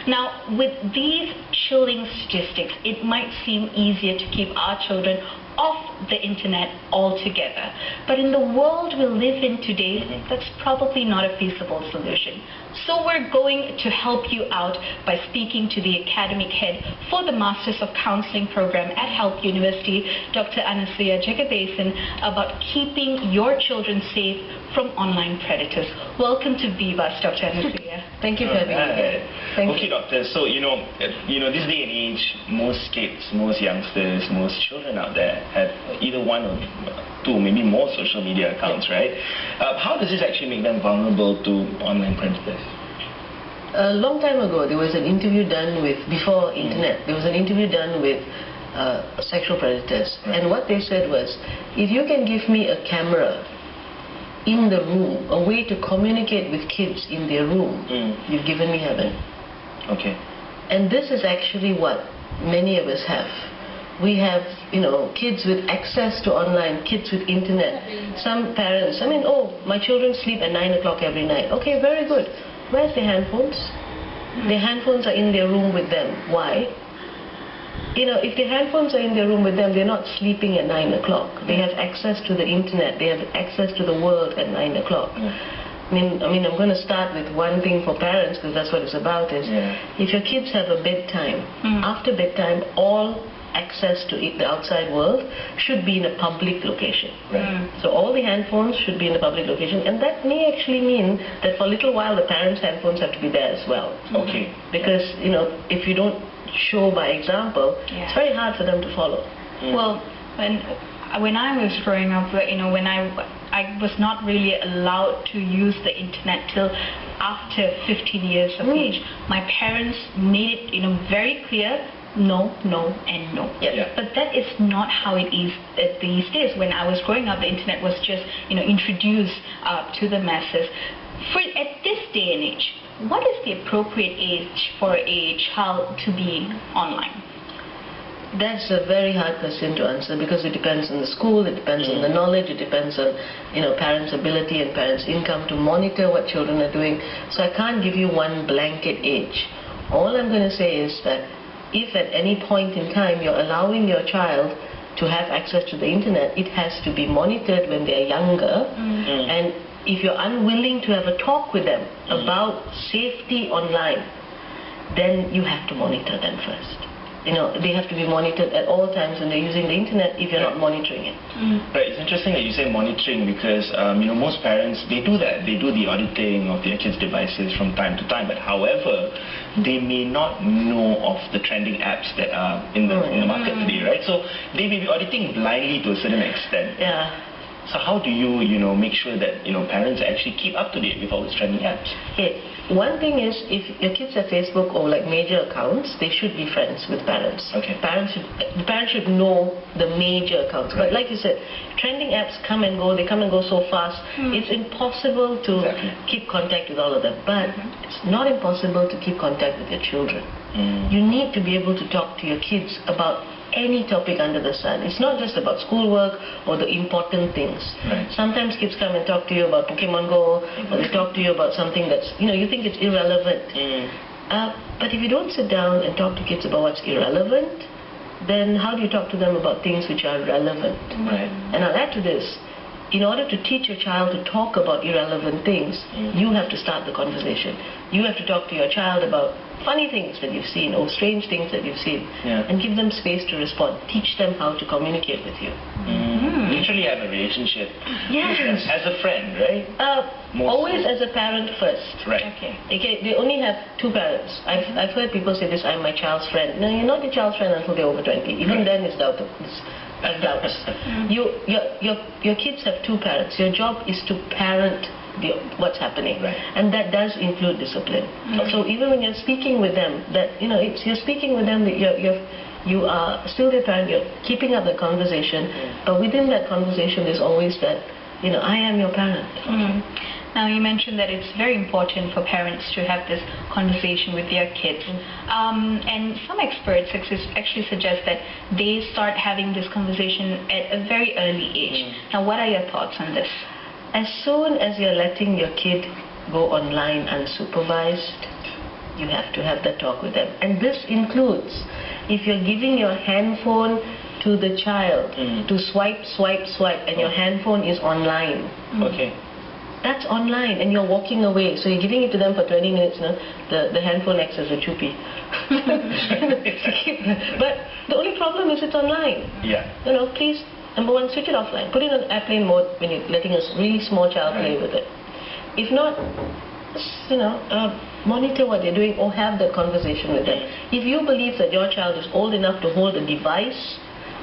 Now, with these chilling statistics, it might seem easier to keep our children off the internet altogether. But in the world we live in today, that's probably not a feasible solution. So we're going to help you out by speaking to the academic head for the Masters of Counseling program at Help University, Dr. Anasu Jagadesan, about keeping your children safe from online predators. Welcome to Vivas, Dr. Anasu. Thank you for having me. Okay, doctor. So this day and age, most kids, most youngsters, most children out there have either one or two, maybe more social media accounts, right? How does this actually make them vulnerable to online predators? A long time ago, there was an interview done with, before internet, there was an interview done with sexual predators. Right. And what they said was, if you can give me a camera in the room, a way to communicate with kids in their room, you've given me heaven. Okay. And this is actually what many of us have. We have, kids with access to online, kids with internet. Some parents, oh, my children sleep at 9 o'clock every night. Okay, very good. Where's their handphones? Their handphones are in their room with them. Why? If their handphones are in their room with them, they're not sleeping at 9 o'clock. They have access to the internet. They have access to the world at 9 o'clock. I'm going to start with one thing for parents, because that's what it's about, is if your kids have a bedtime, after bedtime, all access to the outside world should be in a public location. Right. So all the handphones should be in a public location, and that may actually mean that for a little while the parents' handphones have to be there as well. Okay. Because, if you don't show by example, it's very hard for them to follow. Well, when I was growing up, when I was not really allowed to use the internet till after 15 years of age. My parents made it very clear, no, no, and no. But that is not how it is these days. When I was growing up, the internet was just introduced to the masses. At this day and age, what is the appropriate age for a child to be online? That's a very hard question to answer, because it depends on the school, it depends on the knowledge, it depends on parents' ability and parents' income to monitor what children are doing. So I can't give you one blanket age. All I'm going to say is that if at any point in time you're allowing your child to have access to the internet, it has to be monitored when they're younger. And if you're unwilling to have a talk with them about safety online, then you have to monitor them first. They have to be monitored at all times when they're using the internet if you're not monitoring it. Right. It's interesting that you say monitoring, because most parents, they do that. They do the auditing of their kids' devices from time to time. But however, they may not know of the trending apps that are in the market today, right? So they may be auditing blindly to a certain extent. So how do you, make sure that, parents actually keep up to date with all these trending apps? Okay. One thing is, if your kids have Facebook or major accounts, they should be friends with parents. Okay. The parents should know the major accounts. Right. But like you said, trending apps come and go. They come and go so fast. It's impossible to keep contact with all of them. But it's not impossible to keep contact with your children. You need to be able to talk to your kids about any topic under the sun. It's not just about schoolwork or the important things. Right. Sometimes kids come and talk to you about Pokemon Go, or they talk to you about something that's, you think it's irrelevant. But if you don't sit down and talk to kids about what's irrelevant, then how do you talk to them about things which are relevant? Right. And I'll add to this. In order to teach your child to talk about irrelevant things, you have to start the conversation. You have to talk to your child about funny things that you've seen or strange things that you've seen, and give them space to respond. Teach them how to communicate with you. Literally have a relationship as a friend, right? Always as a parent first. Right. Okay. They only have two parents. I've heard people say this, I'm my child's friend. No, you're not your child's friend until they're over 20. Even then it's doubtful. Doubts. Your kids have two parents. Your job is to parent what's happening, and that does include discipline. So even when you're speaking with them, you're speaking with them that you are still their parent. You're keeping up the conversation, but within that conversation, there's always that I am your parent. Now, you mentioned that it's very important for parents to have this conversation with their kids. And some experts actually suggest that they start having this conversation at a very early age. Now, what are your thoughts on this? As soon as you're letting your kid go online unsupervised, you have to have that talk with them. And this includes if you're giving your handphone to the child to swipe, and your handphone is online. Okay. That's online, and you're walking away. So you're giving it to them for 20 minutes. No? The handphone acts as a chupi. But the only problem is it's online. Yeah. Please, number one, switch it offline. Put it on airplane mode when you're letting a really small child play with it. If not, monitor what they're doing or have that conversation with them. If you believe that your child is old enough to hold a device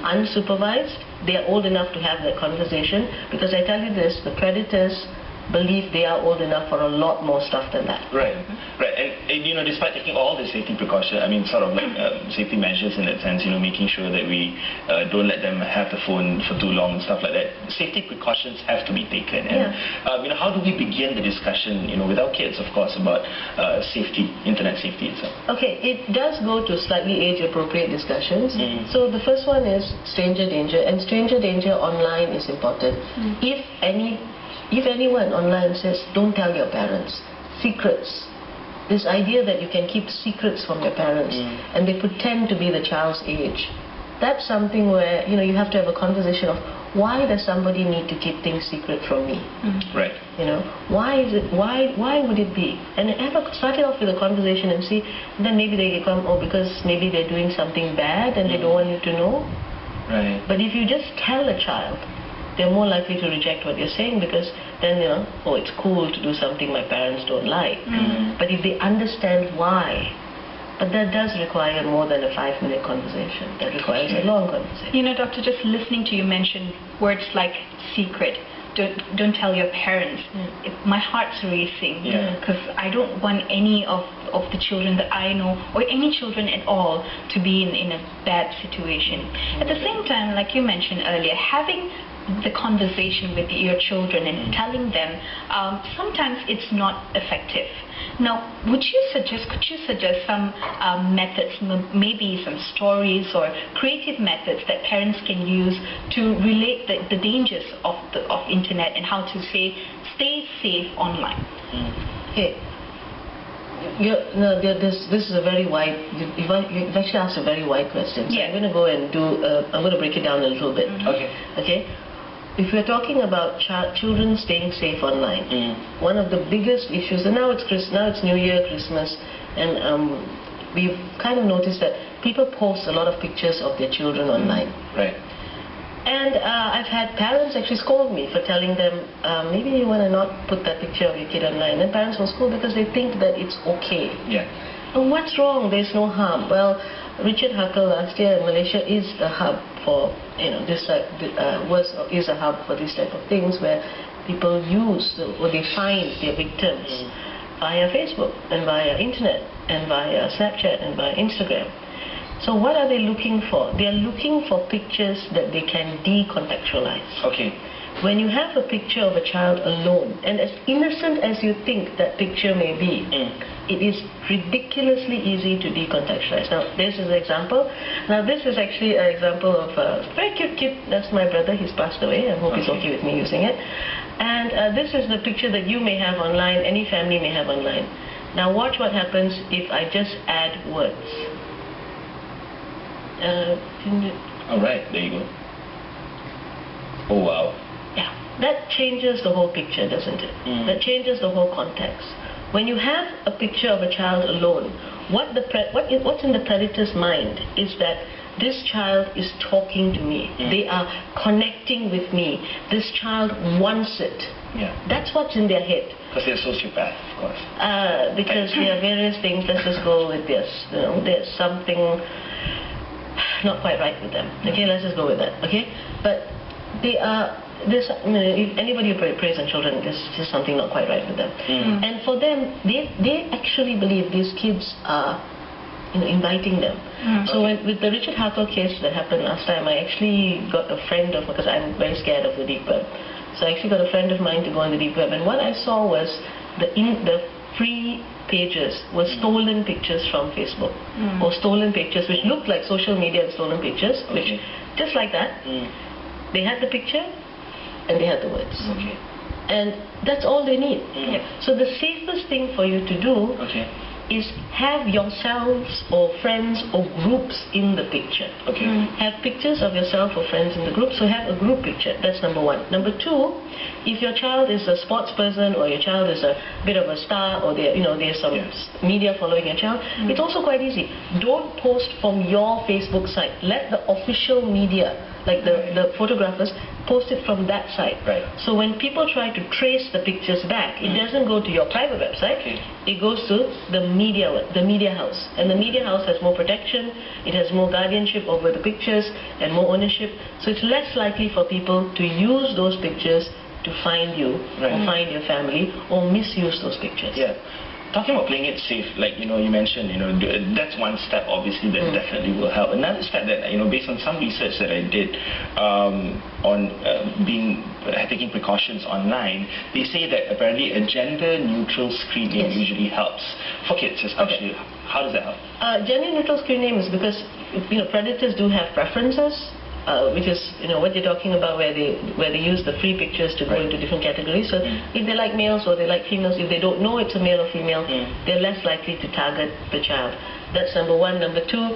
unsupervised, they are old enough to have that conversation, because I tell you this, the predators believe they are old enough for a lot more stuff than that. Right, right. And despite taking all the safety precautions, I mean, sort of like safety measures in that sense, making sure that we don't let them have the phone for too long and stuff like that, safety precautions have to be taken. And, how do we begin the discussion, with our kids, of course, about safety, internet safety itself? Okay, it does go to slightly age-appropriate discussions. So the first one is stranger danger, and stranger danger online is important. If anyone online says, don't tell your parents, secrets, this idea that you can keep secrets from your parents and they pretend to be the child's age, that's something where, you have to have a conversation of, why does somebody need to keep things secret from me? Right. Why would it be? And start it off with a conversation and see, then maybe they come, because maybe they're doing something bad and they don't want you to know. Right. But if you just tell a child, they're more likely to reject what you're saying, because then, it's cool to do something my parents don't like. But if they understand why, but that does require more than a 5-minute conversation. That requires a long conversation. Doctor, just listening to you mention words like secret, don't tell your parents. My heart's racing, because I don't want any of the children that I know, or any children at all, to be in a bad situation. At the same time, like you mentioned earlier, having the conversation with your children and telling them, sometimes it's not effective. Now, could you suggest some methods, maybe some stories or creative methods that parents can use to relate the dangers of internet and how to stay safe online? Okay. This is a very wide. You've actually asked a very wide question. So I'm going to go and I'm going to break it down a little bit. Okay. If we're talking about children staying safe online, one of the biggest issues, and now it's New Year, Christmas, and we've kind of noticed that people post a lot of pictures of their children online. Right. And I've had parents actually scold me for telling them, maybe you want to not put that picture of your kid online. And parents will scold because they think that it's okay. Yeah. And what's wrong? There's no harm. Well, Richard Huckle last year in Malaysia is a hub for, is a hub for this type of things, where people use or they find their victims via Facebook and via internet and via Snapchat and via Instagram. So what are they looking for? They are looking for pictures that they can decontextualize. Okay. When you have a picture of a child alone, and as innocent as you think that picture may be, it is ridiculously easy to decontextualize. Now, this is an example. Now, this is actually an example of a very cute kid. That's my brother. He's passed away. I hope he's okay with me using it. And this is the picture that you may have online, any family may have online. Now, watch what happens if I just add words. All right, there you go. Oh, wow. Yeah, that changes the whole picture, doesn't it? That changes the whole context. When you have a picture of a child alone, what's in the predator's mind is that this child is talking to me. They are connecting with me. This child wants it. Yeah. That's what's in their head. Because they're sociopath, of course. Because there are various things. Let's just go with this. There's something not quite right with them. Okay, let's just go with that. Okay, but they are. If anybody who preys on children, there's just something not quite right with them. And for them, they actually believe these kids are, inviting them. So with the Richard Huckle case that happened last time, I actually got a friend of, because I'm very scared of the deep web. So I actually got a friend of mine to go on the deep web, and what I saw was the free pages were stolen pictures from Facebook, or stolen pictures which looked like social media and stolen pictures, which just like that, they had the picture and they had the words. And that's all they need. So the safest thing for you to do is have yourselves or friends or groups in the picture. Okay. Have pictures of yourself or friends in the group, so have a group picture. That's number one. Number two, if your child is a sports person or your child is a bit of a star or there's some media following your child, it's also quite easy. Don't post from your Facebook site. Let the official media, like the photographers, post it from that site. Right. So when people try to trace the pictures back, it doesn't go to your private website. Okay. It goes to the media house, and the media house has more protection. It has more guardianship over the pictures and more ownership. So it's less likely for people to use those pictures to find you or find your family or misuse those pictures. Yeah. Talking about playing it safe, like you mentioned, that's one step obviously that definitely will help. Another step that based on some research that I did on taking precautions online, they say that apparently a gender-neutral screen name usually helps for kids, especially. Okay. How does that help? Gender-neutral screen name is because predators do have preferences. Which is what you're talking about, where they use the free pictures to go into different categories. So if they like males or they like females, if they don't know it's a male or female, they're less likely to target the child. That's number one. Number two,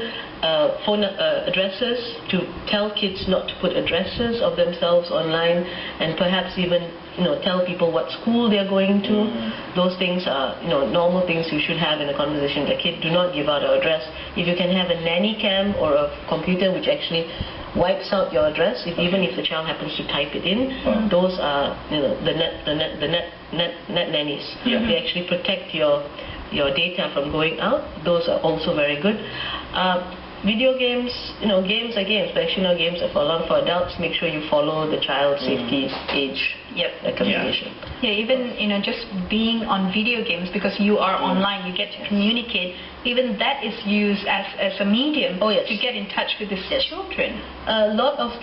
phone addresses, to tell kids not to put addresses of themselves online, and perhaps even tell people what school they're going to. Those things are normal things you should have in a conversation with a kid. Do not give out our address. If you can have a nanny cam or a computer which actually wipes out your address, even if the child happens to type it in, those are the net nannies. They actually protect your data from going out. Those are also very good. Video games, games are games, but actually games are for adults. Make sure you follow the child safety age recommendation. Yeah, even just being on video games, because you are online, you get to communicate. Even that is used as a medium to get in touch with these children. A lot of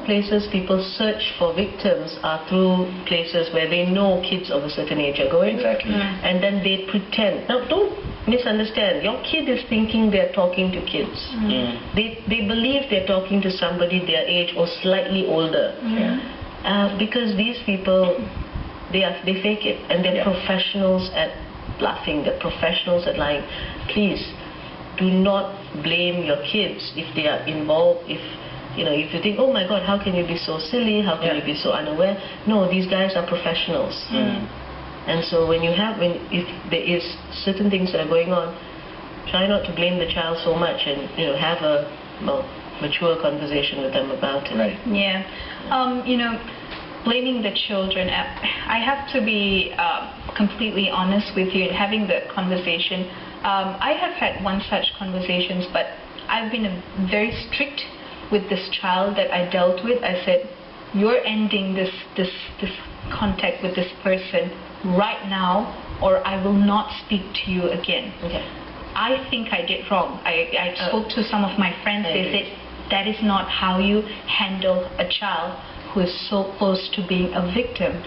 places people search for victims are through places where they know kids of a certain age are going. Exactly. And then they pretend. Now, don't misunderstand. Your kid is thinking they're talking to kids. They believe they're talking to somebody their age or slightly older. Because these people, they fake it, and they're professionals at bluffing. They're professionals at lying. Please do not blame your kids if they are involved. If you think, oh my God, how can you be so silly? How can you be so unaware? No, these guys are professionals. And so if there is certain things that are going on, try not to blame the child so much, and have a mature conversation with them about it. Right. Yeah. Blaming the children. I have to be completely honest with you in having the conversation. I have had one such conversations, but I've been very strict with this child that I dealt with. I said, you're ending this contact with this person right now, or I will not speak to you again. Okay. I think I did wrong. I spoke to some of my friends. They said, that is not how you handle a child who is so close to being a victim.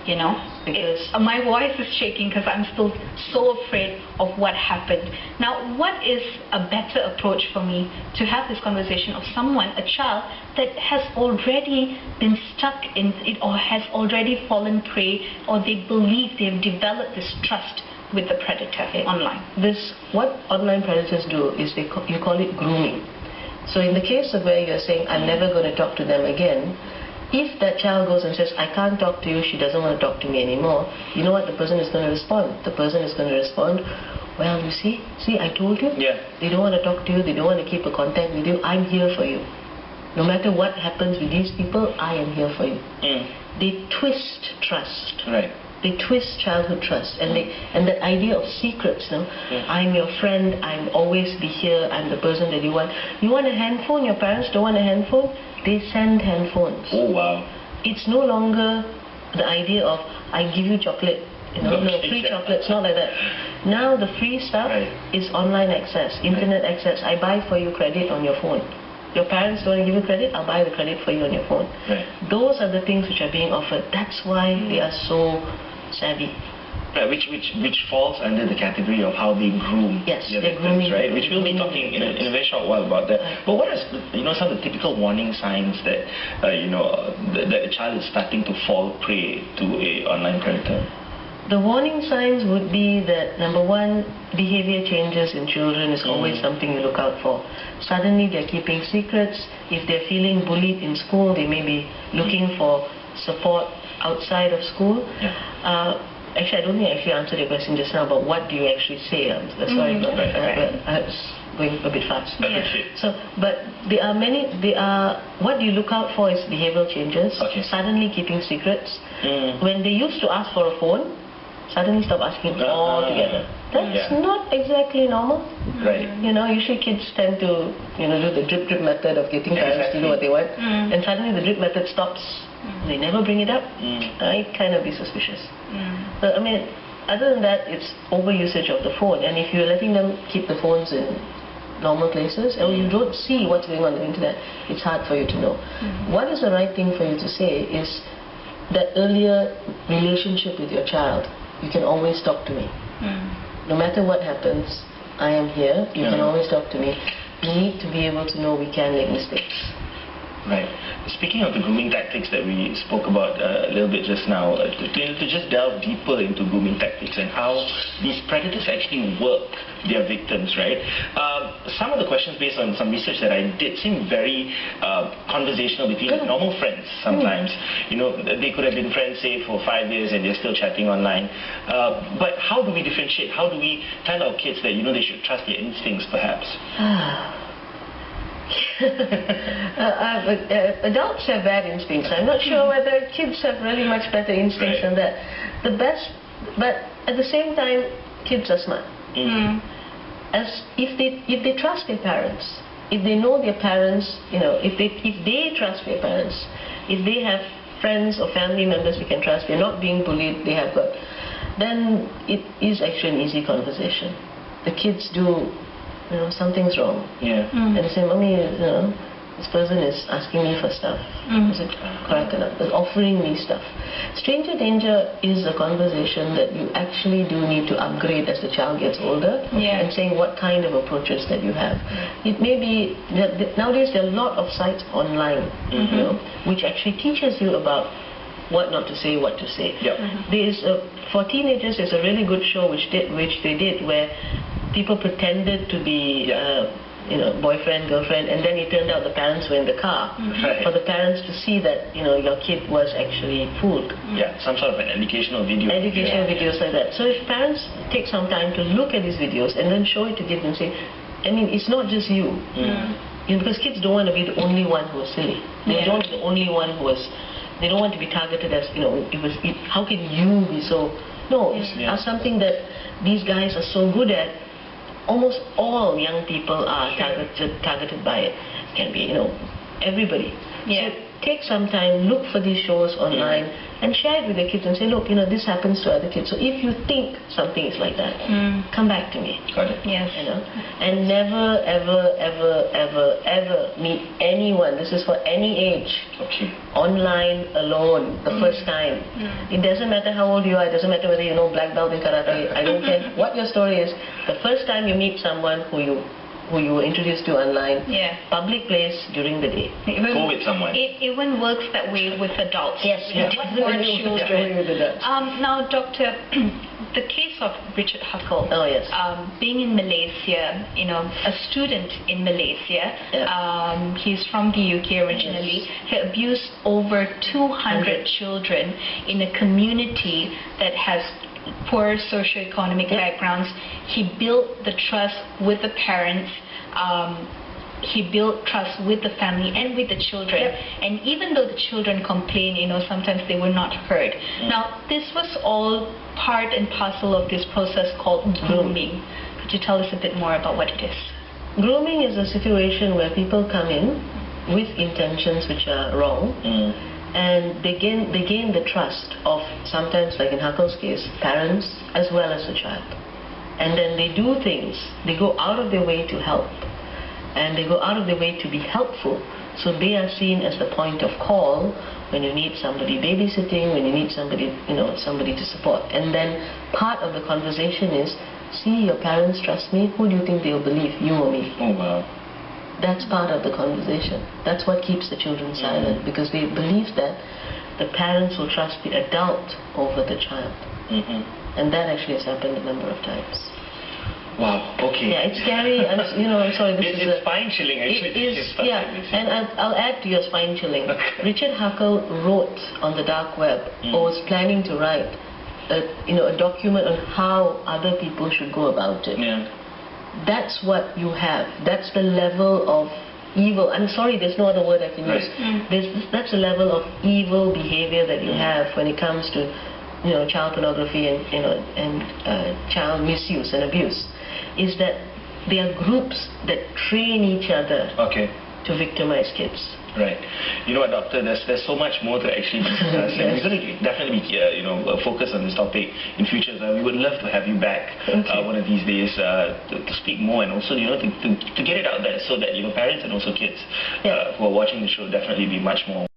Because my voice is shaking because I'm still so afraid of what happened. Now, what is a better approach for me to have this conversation of someone, a child, that has already been stuck in it or has already fallen prey, or they believe they've developed this trust with the predator online? What online predators do is you call it grooming. So in the case of where you're saying, I'm never going to talk to them again, if that child goes and says, I can't talk to you, she doesn't want to talk to me anymore, you know what the person is going to respond? The person is going to respond, well, you see, I told you. They don't want to talk to you, they don't want to keep a contact with you, I'm here for you. No matter what happens with these people, I am here for you. They twist trust. Right. They twist childhood trust, and that idea of secrets. I'm your friend. I'm always be here. I'm the person that you want. You want a handphone? Your parents don't want a handphone. They send handphones. Oh wow! It's no longer the idea of I give you chocolate. No free chocolate. It's not like that. Now the free stuff is online access, internet access. I buy for you credit on your phone. Your parents don't give you credit, I'll buy the credit for you on your phone. Those are the things which are being offered. That's why they are so savvy. Right, which falls under the category of how they groom their victims, grooming, right? Which we'll be talking in a very short while about that. But what are some of the typical warning signs that that a child is starting to fall prey to a online predator? The warning signs would be that, number one, behavior changes in children is always something you look out for. Suddenly they're keeping secrets. If they're feeling bullied in school, they may be looking for support outside of school. Actually, I don't think I actually answered your question just now about what do you actually say. Sorry, I was going a bit fast. So, but what do you look out for is behavioral changes. Suddenly keeping secrets. When they used to ask for a phone, suddenly stop asking altogether. That's not exactly normal. Usually kids tend to, do the drip method of getting parents to do what they want, and suddenly the drip method stops. They never bring it up. I'd kind of be suspicious. But I mean, other than that, it's overusage of the phone. And if you're letting them keep the phones in normal places, or you don't see what's going on the internet, it's hard for you to know. What is the right thing for you to say is that earlier relationship with your child. You can always talk to me. No matter what happens, I am here. You can always talk to me. You need to be able to know we can make mistakes. Right. Speaking of the grooming tactics that we spoke about a little bit just now, to just delve deeper into grooming tactics and how these predators actually work their victims, right? Some of the questions based on some research that I did seem very conversational between normal friends sometimes. They could have been friends, say, for 5 years and they're still chatting online. But how do we differentiate? How do we tell our kids that, they should trust their instincts, perhaps? Adults have bad instincts. I'm not sure whether kids have really much better instincts than that. But at the same time, kids are smart. As if they trust their parents, if they know their parents, if they trust their parents, if they have friends or family members we can trust, they're not being bullied, then it is actually an easy conversation. The kids do. Something's wrong. And they say, Mommy, this person is asking me for stuff. Is it correct enough? They're offering me stuff. Stranger danger is a conversation that you actually do need to upgrade as the child gets older, and saying what kind of approaches that you have. It may be that nowadays there are a lot of sites online, which actually teaches you about what not to say, what to say. For teenagers, there's a really good show which they did where people pretended to be boyfriend, girlfriend, and then it turned out the parents were in the car for the parents to see that your kid was actually fooled. Some sort of an educational video. Videos like that. So if parents take some time to look at these videos and then show it to kids and say, it's not just you. Because kids don't want to be the only one who was silly. They don't want to be the only one who was. They don't want to be targeted as how can you be so? No, it's something that these guys are so good at. Almost all young people are targeted by it. It can be, everybody. So take some time, look for these shows online, and share it with your kids and say, look, this happens to other kids. So if you think something is like that, come back to me. Got it. Yes. And never, ever, ever, ever, ever meet anyone. This is for any age. Online alone the first time. It doesn't matter how old you are. It doesn't matter whether you know black belt in karate. I don't care what your story is. The first time you meet someone who you were introduced to online, public place during the day. Go with someone. It even works that way with adults. Yes, What more children? Now, Doctor, the case of Richard Huckle, being in Malaysia, a student in Malaysia, he's from the UK originally, he abused over 200 children in a community that has poor socioeconomic backgrounds. He built the trust with the parents. He built trust with the family and with the children. And even though the children complain, sometimes they were not heard. Now, this was all part and parcel of this process called grooming. Could you tell us a bit more about what it is? Grooming is a situation where people come in with intentions which are wrong. And they gain the trust of, sometimes like in Huckle's case, parents as well as the child. And then they do things, they go out of their way to help, and they go out of their way to be helpful. So they are seen as the point of call when you need somebody babysitting, when you need somebody, somebody to support. And then part of the conversation is, see, your parents trust me, who do you think they'll believe, you or me? Oh, wow. That's part of the conversation. That's what keeps the children silent, because they believe that the parents will trust the adult over the child. And that actually has happened a number of times. Wow, okay. Yeah, it's scary. I'm sorry. It's spine-chilling, actually. It is, yeah. And I'll add to your spine-chilling. Richard Huckle wrote on the dark web, or was planning to write, a document on how other people should go about it. Yeah. That's what you have. That's the level of evil. I'm sorry, there's no other word I can use. That's the level of evil behavior that you have when it comes to, child pornography and child misuse and abuse. Is that there are groups that train each other to victimize kids. Right. You know what, Doctor, there's so much more to actually discuss. And we're going to definitely focus on this topic in future. We would love to have you back one of these days to speak more, and also to get it out there so that parents and also kids who are watching the show definitely be much more